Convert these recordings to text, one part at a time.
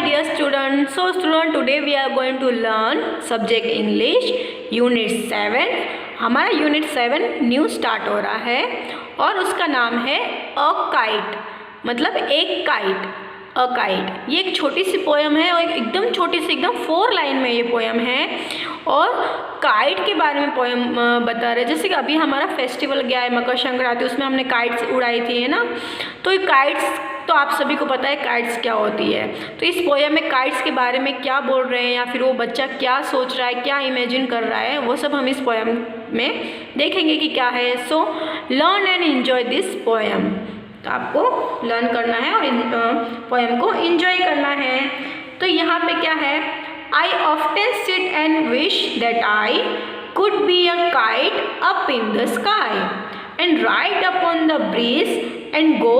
dear students. So student, today we are going to learn subject English Unit 7. हमारा Unit 7 new start हो रहा है और उसका नाम है अ काइट, मतलब एक काइट। अ काइट ये एक छोटी सी पोयम है और एकदम छोटी सी, एकदम 4 लाइन में ये पोयम है और काइट के बारे में पोयम बता रहे हैं। जैसे कि अभी हमारा फेस्टिवल गया है मकर संक्रांति, उसमें हमने काइट्स उड़ाई थी, है ना। तो ये काइट्स तो आप सभी को पता है काइट्स क्या होती है। तो इस पोयम में काइट्स के बारे में क्या बोल रहे हैं या फिर वो बच्चा क्या सोच रहा है, क्या इमेजिन कर रहा है, वो सब हम इस पोयम में देखेंगे कि क्या है। So learn and enjoy this poem. तो आपको लर्न करना है और पोयम को एंजॉय करना है। तो यहाँ पे क्या है, आई often sit and wish that I could be a kite up in the sky and ride upon the breeze and go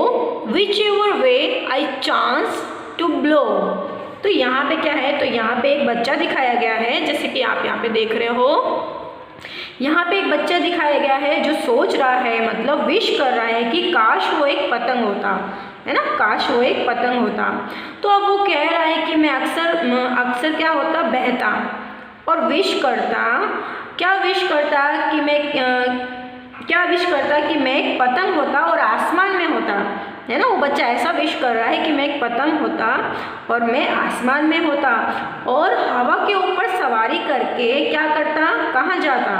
whichever way I chance to blow। तो यहाँ पे क्या है, तो यहाँ पे एक बच्चा दिखाया गया है, जैसे कि आप यहाँ पे देख रहे हो। यहाँ पे एक बच्चा दिखाया गया है जो सोच रहा है, मतलब विश कर रहा है कि काश वो एक पतंग होता, है ना, काश वो एक पतंग होता। तो अब वो कह रहा है कि मैं अक्सर क्या होता, बहता, और विश करता, क्या विश करता कि मैं एक पतंग होता और आसमान में होता, है ना। वो बच्चा ऐसा विश कर रहा है कि मैं एक पतंग होता और मैं आसमान में होता और हवा के ऊपर सवारी करके क्या करता, कहाँ जाता,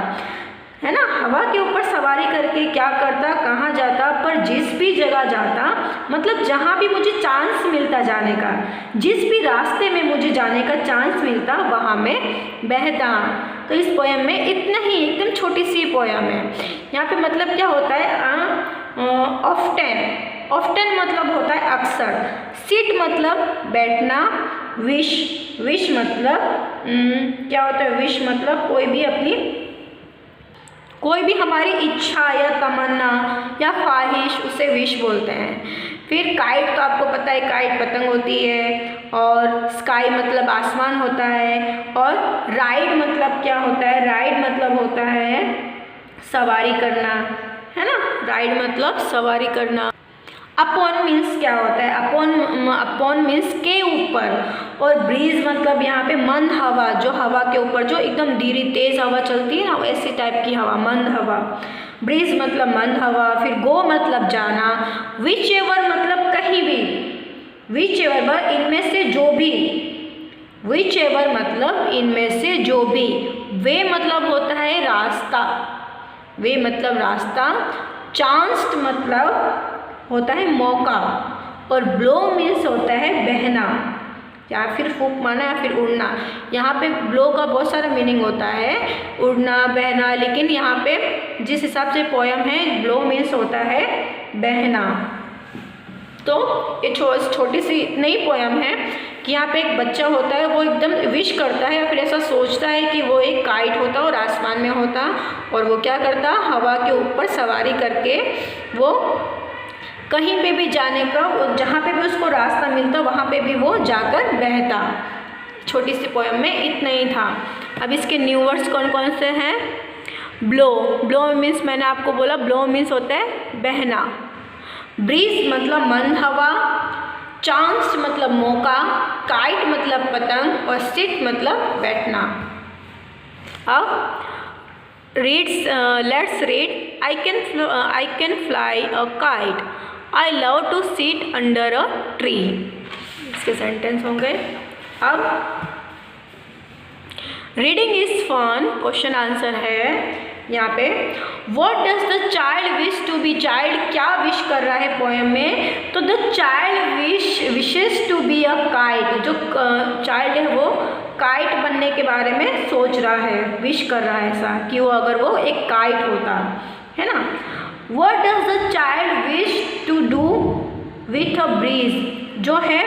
है ना। हवा के ऊपर सवारी करके क्या करता, कहाँ जाता, पर जिस भी जगह जाता, मतलब जहाँ भी मुझे चांस मिलता जाने का, जिस भी रास्ते में मुझे जाने का चांस मिलता वहाँ मैं बहता। तो इस पोयम में इतना ही, एकदम छोटी सी पोयम है। यहाँ पे मतलब क्या होता है, ऑफ्टन मतलब होता है अक्सर, सिट मतलब बैठना, विश मतलब क्या होता है, विश मतलब कोई भी हमारी इच्छा या तमन्ना या ख्वाहिश, उसे विश बोलते हैं। फिर काइट तो आपको पता है, काइट पतंग होती है, और स्काई मतलब आसमान होता है, और राइड मतलब क्या होता है, राइड मतलब होता है सवारी करना, है ना। राइड मतलब सवारी करना। अपॉन मीन्स क्या होता है, अपॉन मीन्स के ऊपर, और ब्रीज मतलब यहाँ पे मंद हवा, जो हवा के ऊपर जो एकदम धीरे तेज हवा चलती है ना, ऐसी टाइप की हवा, मंद हवा। ब्रीज मतलब मंद हवा। फिर गो मतलब जाना, विच एवर मतलब कहीं भी, विच एवर इनमें से जो भी, विच एवर मतलब इनमें से जो भी। वे मतलब होता है रास्ता, वे मतलब रास्ता। चांस्ड मतलब होता है मौका, और ब्लो मीन्स होता है बहना या फिर फूंक मारना या फिर उड़ना। यहाँ पे ब्लो का बहुत सारा मीनिंग होता है, उड़ना, बहना, लेकिन यहाँ पे जिस हिसाब से पोयम है, ब्लो मीन्स होता है बहना। तो ये छोटी सी नई पोयम है कि यहाँ पे एक बच्चा होता है, वो एकदम विश करता है या फिर ऐसा सोचता है कि वो एक काइट होता और आसमान में होता, और वो क्या करता, हवा के ऊपर सवारी करके वो कहीं पे भी जाने का, जहाँ पे भी उसको रास्ता मिलता वहाँ पे भी वो जाकर बहता। छोटी सी पोयम में इतना ही था। अब इसके न्यू वर्ड्स कौन कौन से हैं। ब्लो, ब्लो मीन्स मैंने आपको बोला, ब्लो मीन्स होता है बहना। ब्रीज मतलब मंद हवा। चांस मतलब मौका। काइट मतलब पतंग, और सिट मतलब बैठना। अब let's read. I can fly a kite, I love to sit under a tree। इसके सेंटेंस होंगे। अब reading is fun, question answer है यहाँ पे। What does the child wish to be? Child क्या विश कर रहा है पोयम में, तो the child wishes to be a kite। जो चाइल्ड है वो काइट बनने के बारे में सोच रहा है, विश कर रहा है ऐसा कि वो अगर वो एक काइट होता, है ना। What does the child wish to do with a breeze? जो है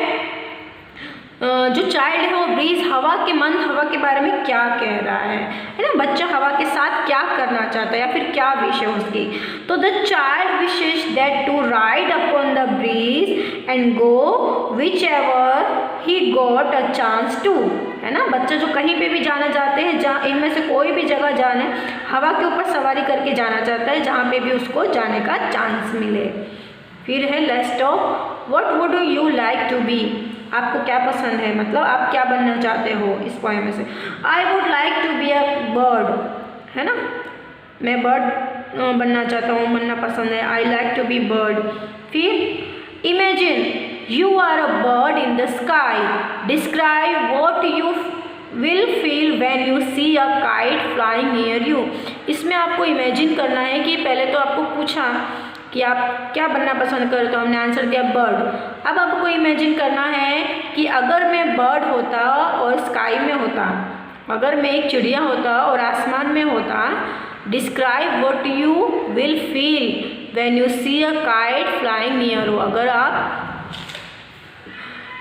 जो चाइल्ड है वो ब्रीज, हवा के मंद हवा के बारे में क्या कह रहा है ना। बच्चा हवा के साथ क्या करना चाहता है या फिर क्या विश है उसकी। तो the child wishes that to ride upon the breeze and go whichever he got a chance to, है ना। बच्चा जो कहीं पे भी जाना चाहते हैं, जहाँ इनमें से कोई भी जगह जाना, हवा के ऊपर सवारी करके जाना चाहता है जहाँ पे भी उसको जाने का चांस मिले। फिर है let's talk. What would you like to be? आपको क्या पसंद है, मतलब आप क्या बनना चाहते हो इस पोएम में से। I would like to be a bird, है ना, मैं बर्ड बनना चाहता हूँ, बनना पसंद है, I like to be bird. फिर imagine you are a bird in the sky, describe what you will feel when you see a kite flying near you. इसमें आपको इमेजिन करना है कि पहले तो आपको पूछा कि आप क्या बनना पसंद करते हो, हमने आंसर दिया बर्ड। अब आपको इमेजिन करना है कि अगर मैं बर्ड होता और स्काई में होता, अगर मैं एक चिड़िया होता और आसमान में होता, describe what you will feel when you see a kite flying near you. अगर आप,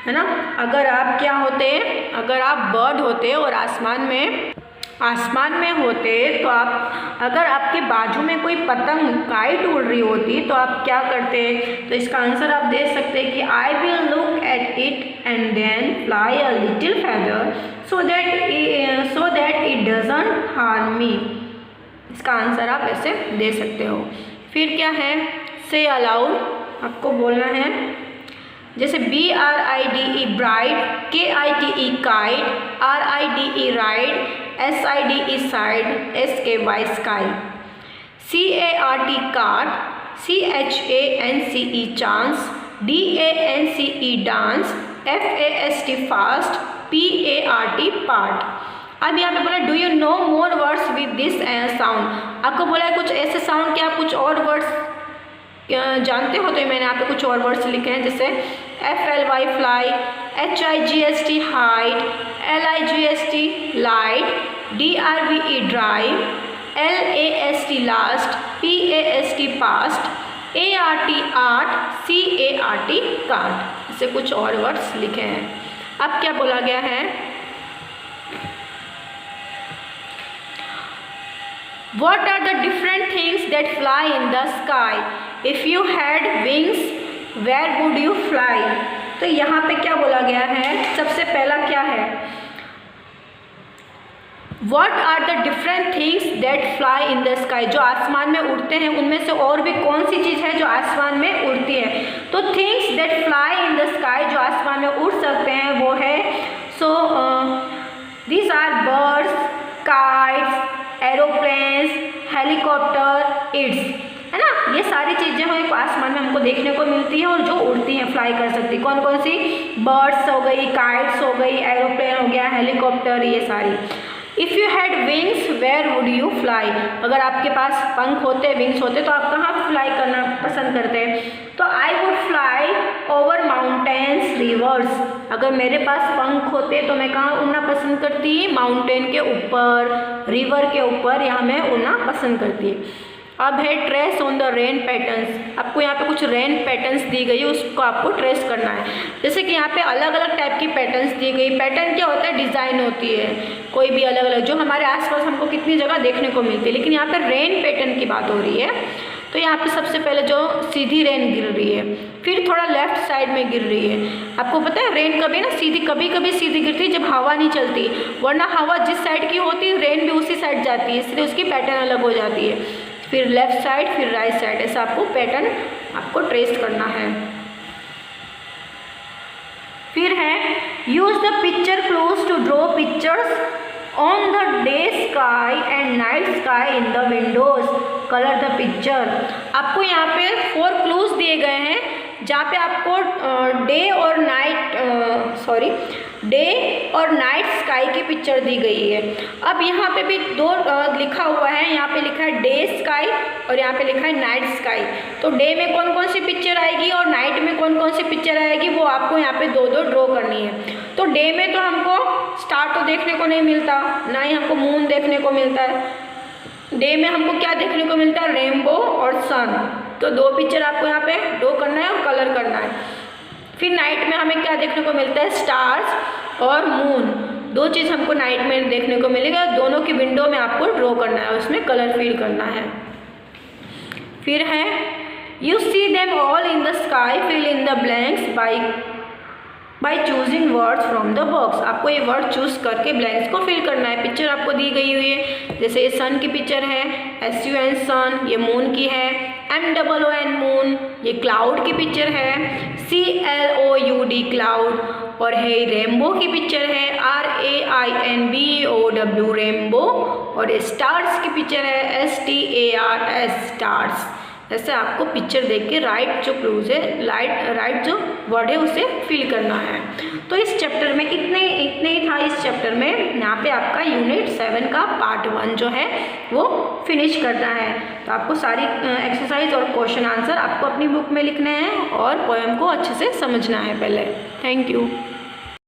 है ना, अगर आप क्या होते, अगर आप बर्ड होते और आसमान में होते तो आप, अगर आपके बाजू में कोई पतंग काइट उड़ रही होती तो आप क्या करते। तो इसका आंसर आप दे सकते हैं कि I will look at it and then fly a little feather so that it doesn't harm me. इसका आंसर आप ऐसे दे सकते हो। फिर क्या है, से अलाउड, आपको बोलना है, जैसे BRIDE bright, KITE kite, RIDE ride, SIDE side, SKY sky, CART cart, CHANCE chance, DANCE dance, FAST fast, PART part. अब यहाँ पे बोला do you know more words with this sound. आपको बोला है कुछ ऐसे साउंड के आप कुछ और वर्ड्स जानते हो, तो मैंने यहाँ पे कुछ और वर्ड्स लिखे हैं, जैसे FLY fly, HIGST height, LIGST light, DRVE drive, LAST last, PAST past, ART art, CART cart. इससे कुछ और वर्ड्स लिखे हैं। अब क्या बोला गया है, What are the different things that fly in the sky? If you had wings, where would you fly? तो यहाँ पे क्या बोला गया है, सबसे पहला क्या है, What are the different things that fly in the sky? जो आसमान में उड़ते हैं उनमें से और भी कौन सी चीज़ है जो आसमान में उड़ती है। तो things that fly in the sky जो आसमान में उड़ सकते हैं वो है, so these are birds, kites, aeroplanes, helicopter, it's, है ना, ये सारी चीज़ें हैं आसमान में हमको देखने को मिलती हैं और जो उड़ती हैं, फ्लाई कर सकती है। कौन कौन सी, बर्ड्स हो गई, काइट्स हो गई, एरोप्लेन हो गया, हेलीकॉप्टर, ये सारी। If you had wings where would you fly, अगर आपके पास पंख होते, विंग्स होते, तो आप कहाँ फ्लाई करना पसंद करते हैं। तो I would fly over mountains, reverse, अगर मेरे पास पंख होते तो मैं कहाँ उड़ना पसंद करती, माउंटेन के ऊपर, रिवर के ऊपर, यहाँ मैं उड़ना पसंद करती। अब है trace on the rain patterns. आपको यहाँ पे कुछ रेन पैटर्न्स दी गई है, उसको आपको ट्रेस करना है। जैसे कि यहाँ पे अलग अलग टाइप की पैटर्न्स दी गई। पैटर्न क्या होता है, डिज़ाइन होती है कोई भी अलग अलग, जो हमारे आसपास हमको कितनी जगह देखने को मिलती है। लेकिन यहाँ पे रेन पैटर्न की बात हो रही है। तो यहाँ पे सबसे पहले जो सीधी रेन गिर रही है, फिर थोड़ा लेफ्ट साइड में गिर रही है। आपको पता है रेन कभी ना सीधी, कभी कभी सीधी गिरती है जब हवा नहीं चलती, वरना हवा जिस साइड की होती है रेन भी उसी साइड जाती है, इसलिए उसकी पैटर्न अलग हो जाती है। फिर लेफ्ट साइड, फिर राइट साइड, ऐसा आपको पैटर्न आपको ट्रेस करना है। फिर है use the picture clues to draw pictures on the day sky and night sky in the windows, colour the picture. आपको यहाँ पे 4 क्लूज दिए गए हैं जहाँ पे आपको डे और नाइट स्काई की पिक्चर दी गई है। अब यहाँ पे भी 2 लिखा हुआ है, यहाँ पे लिखा है डे स्काई और यहाँ पे लिखा है नाइट स्काई। तो डे में कौन कौन सी पिक्चर आएगी और नाइट में कौन कौन सी पिक्चर आएगी वो आपको यहाँ पे 2-2 ड्रॉ करनी है। तो डे में तो हमको स्टार तो देखने को नहीं मिलता, ना ही हमको मून देखने को मिलता है। डे में हमको क्या देखने को मिलता है, रेनबो और सन। तो 2 पिक्चर आपको यहाँ पे ड्रॉ करना है और कलर करना है। फिर नाइट में हमें क्या देखने को मिलता है, स्टार्स और मून। 2 चीज़ हमको नाइट में देखने को मिलेगा, दोनों की विंडो में आपको ड्रॉ करना है, उसमें कलर फिल करना है। फिर है you see them all in the sky, fill in the blanks by choosing words from the box. आपको ये वर्ड चूज़ करके ब्लैंक्स को फिल करना है। पिक्चर आपको दी गई हुई है, जैसे ये सन की पिक्चर है, SUN सन, ये मून की है, MOON मून, ये क्लाउड की पिक्चर है, CLOUD क्लाउड, और है रेनबो की पिक्चर है RAINBOW रेनबो, और स्टार्स की पिक्चर है STARS स्टार्स। ऐसे आपको पिक्चर देख के राइट जो क्लूज है राइट जो वर्ड है उसे फिल करना है। तो इस चैप्टर में इतने ही था। इस चैप्टर में यहाँ पे आपका यूनिट 7 का पार्ट 1 जो है वो फिनिश करना है। तो आपको सारी एक्सरसाइज और क्वेश्चन आंसर आपको अपनी बुक में लिखने हैं और पोएम को अच्छे से समझना है पहले। Thank you.